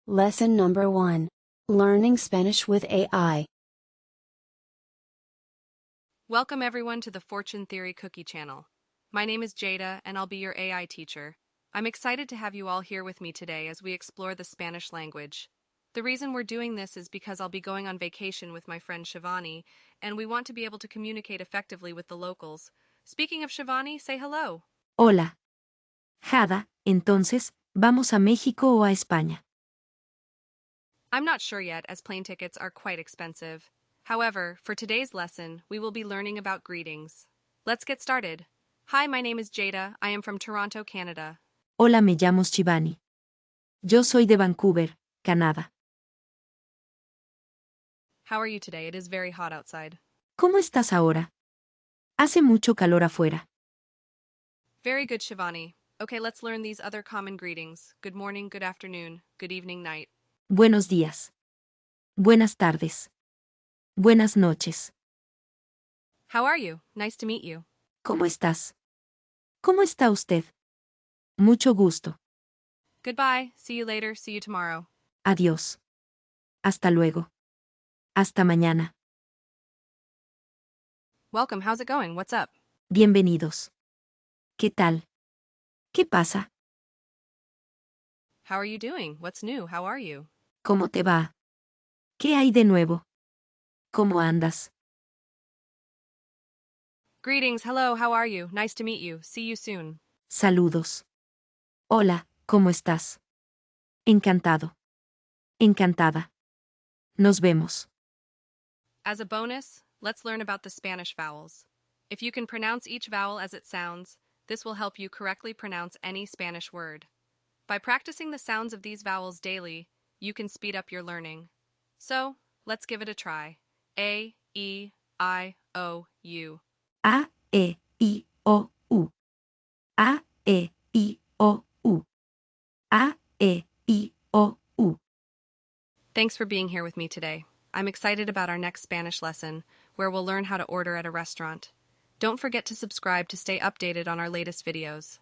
Lesson number 1. Learning Spanish with AI. Welcome everyone to the Fortune Theory Cookie channel. My name is Jada and I'll be your AI teacher. I'm excited to have you all here with me today as we explore the Spanish language. The reason we're doing this is because I'll be going on vacation with my friend Shivani, and we want to be able to communicate effectively with the locals. Speaking of Shivani, say hello. Hola. Jada, entonces, ¿vamos a México o a España? I'm not sure yet, as plane tickets are quite expensive. However, for today's lesson, we will be learning about greetings. Let's get started. Hi, my name is Jada. I am from Toronto, Canada. Hola, me llamo Shivani. Yo soy de Vancouver, Canadá. How are you today? It is very hot outside. ¿Cómo estás ahora? Hace mucho calor afuera. Very good, Shivani. Okay, let's learn these other common greetings. Good morning, good afternoon, good evening, night. Buenos días. Buenas tardes. Buenas noches. How are you? Nice to meet you. ¿Cómo estás? ¿Cómo está usted? Mucho gusto. Goodbye. See you later. See you tomorrow. Adiós. Hasta luego. Hasta mañana. Welcome. How's it going? What's up? Bienvenidos. ¿Qué tal? ¿Qué pasa? How are you doing? What's new? How are you? ¿Cómo te va? ¿Qué hay de nuevo? ¿Cómo andas? Greetings. Hello. How are you? Nice to meet you. See you soon. Saludos. Hola, ¿cómo estás? Encantado. Encantada. Nos vemos. As a bonus, let's learn about the Spanish vowels. If you can pronounce each vowel as it sounds, this will help you correctly pronounce any Spanish word. By practicing the sounds of these vowels daily, you can speed up your learning. So, let's give it a try. A, E, I, O, U. A, E, I, O, U. A, E, I, O, U. A, E, I, O, U. Thanks for being here with me today. I'm excited about our next Spanish lesson, where we'll learn how to order at a restaurant. Don't forget to subscribe to stay updated on our latest videos.